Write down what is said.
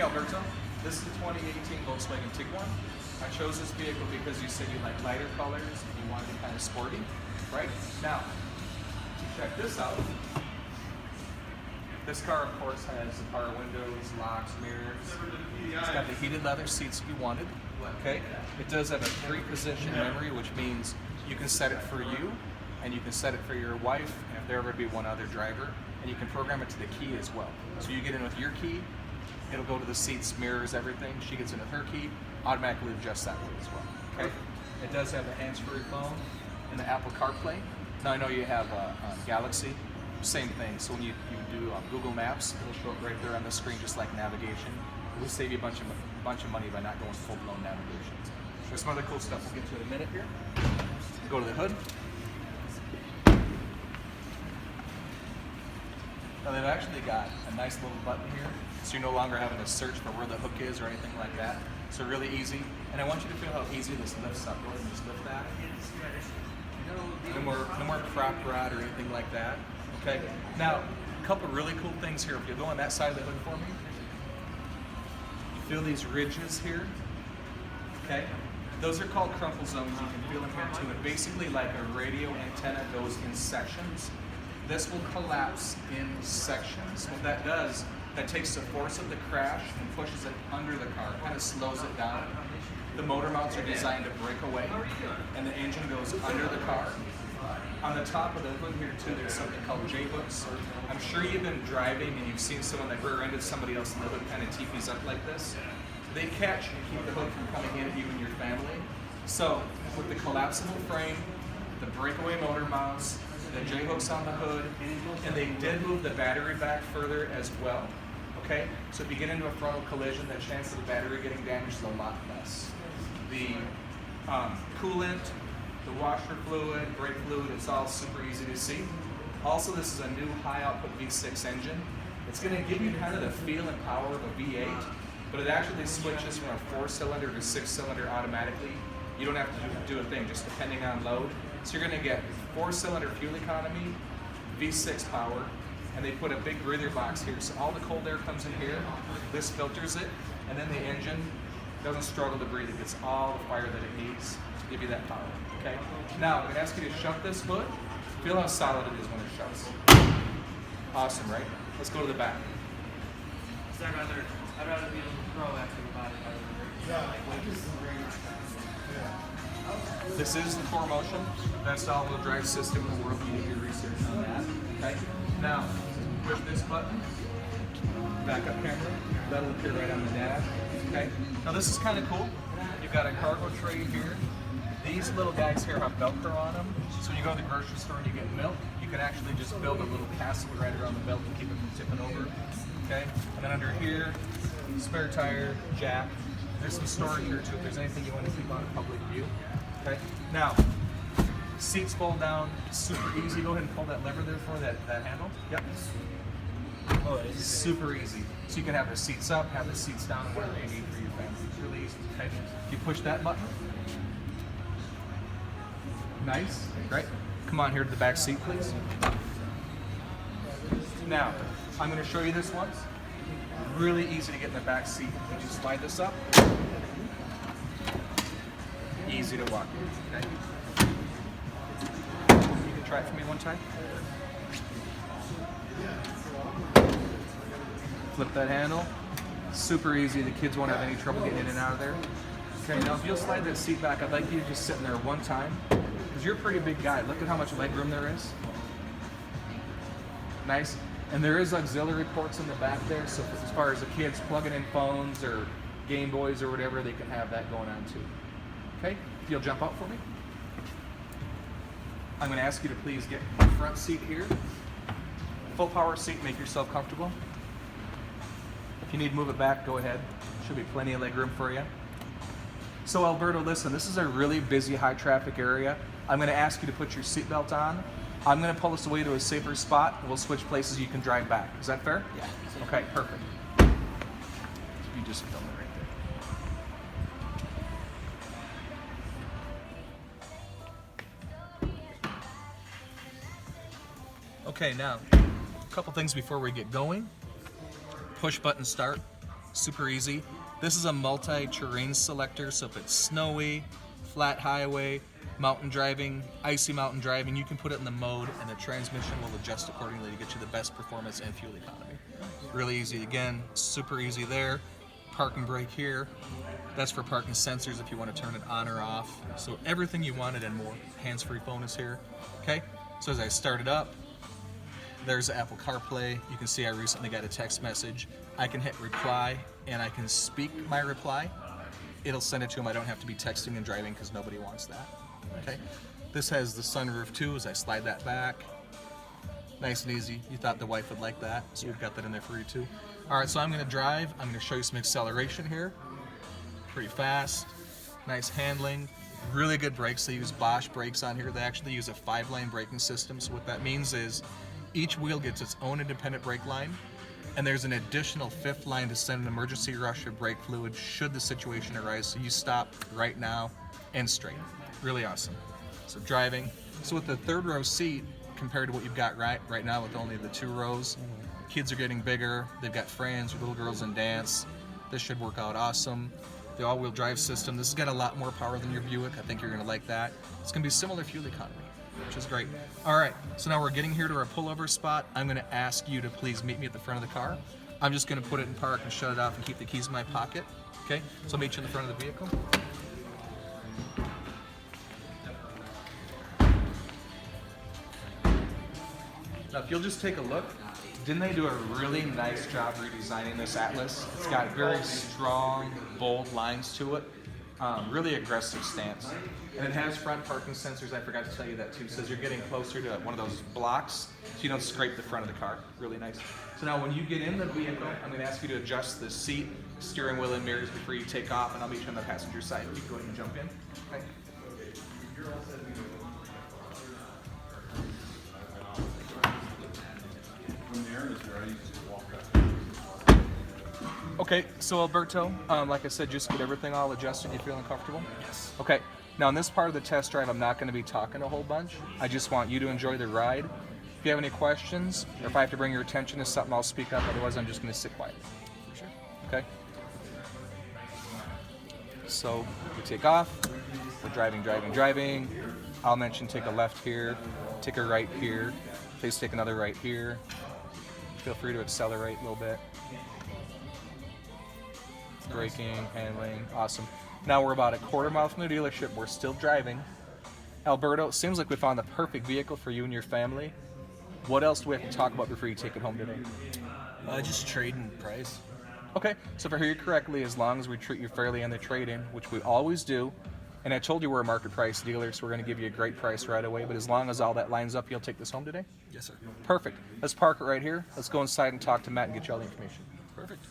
Hey Alberto, this is the 2018 Volkswagen Tiguan. I chose this vehicle because you said you like lighter colors and you wanted it kind of sporty, right? Now, check this out. This car, of course, has the power windows, locks, mirrors. It's got the heated leather seats you wanted, okay? It does have a 3-position memory, which means you can set it for you, and you can set it for your wife, and if there ever be one other driver, and you can program it to the key as well. So you get in with your key, it'll go to the seats, mirrors, everything. She gets in with her key, automatically adjusts that way as well, okay? It does have a hands-free phone and the Apple CarPlay. Now I know you have Galaxy, same thing. So when you do Google Maps, it'll show up right there on the screen, just like navigation. It will save you a bunch of money by not going full-blown navigation. There's some other cool stuff we'll get to in a minute here. Go to the hood. Now they've actually got a nice little button here, so you're no longer having to search for where the hook is or anything like that. So really easy. And I want you to feel how easy this lifts up. Go ahead and just lift that. No more prop rod or anything like that. Okay. Now, a couple really cool things here. If you go on that side of the hood for me, you feel these ridges here. Okay. Those are called crumple zones. You can feel them here too. And basically, like a radio antenna goes in sections. This will collapse in sections. What that does, that takes the force of the crash and pushes it under the car, kind of slows it down. The motor mounts are designed to break away, and the engine goes under the car. On the top of the hood here too, there's something called J-hooks. I'm sure you've been driving and you've seen someone that rear-ended somebody else and the hood kind of teepees up like this. They catch and keep the hood from coming in at you and your family. So with the collapsible frame, the breakaway motor mounts, the J-hooks on the hood, and they did move the battery back further as well. Okay, so if you get into a frontal collision, the chance of the battery getting damaged is a lot less. The coolant, the washer fluid, brake fluid, it's all super easy to see. Also, this is a new high output V6 engine. It's going to give you kind of the feel and power of a V8, but it actually switches from a 4-cylinder to 6-cylinder automatically. You don't have to do a thing, just depending on load. So you're going to get 4-cylinder fuel economy, V6 power, and they put a big breather box here. So all the cold air comes in here, this filters it, and then the engine doesn't struggle to breathe. It gets all the fire that it needs to give you that power, okay? Now, I'm going to ask you to shut this hood. Feel how solid it is when it shuts. Awesome, right? Let's go to the back. I'd rather be a little proactive about it. This is the 4Motion. That's the all-wheel drive system in the world. You need your research on that. Okay. Now, push this button. Backup camera. That'll appear right on the dash. Okay. Now this is kind of cool. You've got a cargo tray here. These little guys here have Velcro on them. So when you go to the grocery store and you get milk, you can actually just build a little castle right around the belt to keep it from tipping over. Okay. And then under here, spare tire, jack. There's some storage here too if there's anything you want to keep on public view. Okay. Now, seats fold down, super easy. Go ahead and pull that lever there for that handle. Yep. Oh, it's super easy. So you can have the seats up, have the seats down, and whatever you need for your family. It's really easy. Okay. You push that button. Nice. Right. Come on here to the back seat, please. Now, I'm going to show you this once. Really easy to get in the back seat. You just slide this up. Easy to walk in. Okay. You can try it for me one time. Flip that handle. Super easy. The kids won't have any trouble getting in and out of there. Okay, now if you'll slide that seat back, I'd like you to just sit in there one time. Because you're a pretty big guy. Look at how much leg room there is. Nice. And there is auxiliary ports in the back there, so as far as the kids plugging in phones or Game Boys or whatever, they can have that going on too. Okay, if you'll jump out for me. I'm going to ask you to please get the front seat here. Full power seat, make yourself comfortable. If you need to move it back, go ahead. Should be plenty of leg room for you. So Alberto, listen, this is a really busy, high traffic area. I'm going to ask you to put your seatbelt on. I'm going to pull us away to a safer spot, and we'll switch places. You can drive back. Is that fair? Yeah. Okay, perfect. You just film it right there. Okay, now, a couple things before we get going. Push button start. super easy. This is a multi-terrain selector, so if it's snowy, flat highway, mountain driving, icy mountain driving, you can put it in the mode and the transmission will adjust accordingly to get you the best performance and fuel economy. Really easy. Again, super easy there. Park and brake here. That's for parking sensors if you want to turn it on or off. So everything you wanted and more. Hands-free phone is here. Okay, so as I start it up, there's Apple CarPlay. You can see I recently got a text message. I can hit reply and I can speak my reply. It'll send it to them. I don't have to be texting and driving because nobody wants that. Okay. This has the sunroof too as I slide that back. Nice and easy. You thought the wife would like that, so we've got that in there for you too. All right, so I'm going to drive. I'm going to show you some acceleration here. Pretty fast. Nice handling. Really good brakes. They use Bosch brakes on here. They actually use a 5-lane braking system. So what that means is each wheel gets its own independent brake line, and there's an additional 5th line to send an emergency rush of brake fluid should the situation arise. So you stop right now and straight. Really awesome. So driving. So with the 3rd row seat, compared to what you've got right now with only the 2 rows, kids are getting bigger. They've got friends, little girls in dance. This should work out awesome. The all-wheel drive system. This has got a lot more power than your Buick. I think you're going to like that. It's going to be similar fuel economy, which is great. All right, so now we're getting here to our pullover spot. I'm going to ask you to please meet me at the front of the car. I'm just going to put it in park and shut it off and keep the keys in my pocket. Okay, so I'll meet you in the front of the vehicle. Now, if you'll just take a look, didn't they do a really nice job redesigning this Atlas? It's got very strong, bold lines to it. Really aggressive stance. And it has front parking sensors. I forgot to tell you that too. It says you're getting closer to one of those blocks so you don't scrape the front of the car. Really nice. So now when you get in the vehicle, I'm going to ask you to adjust the seat, steering wheel, and mirrors before you take off, and I'll meet you on the passenger side. You can go ahead and jump in. Okay. Okay, so Alberto, like I said, just get everything all adjusted. You feeling comfortable? Yes. Okay, now in this part of the test drive, I'm not going to be talking a whole bunch. I just want you to enjoy the ride. If you have any questions, or if I have to bring your attention to something, I'll speak up. Otherwise, I'm just going to sit quiet. For sure. Okay? So, we take off. We're driving. I'll mention take a left here, take a right here. Please take another right here. Feel free to accelerate a little bit. Braking, handling, awesome. Now we're about a quarter mile from the dealership. We're still driving. Alberto, it seems like we found the perfect vehicle for you and your family. What else do we have to talk about before you take it home today? Just trading price. Okay, so if I hear you correctly, as long as we treat you fairly on the trade-in, which we always do, and I told you we're a market price dealer, so we're going to give you a great price right away, but as long as all that lines up, you'll take this home today? Yes, sir. Perfect. Let's park it right here. Let's go inside and talk to Matt and get you all the information. Perfect.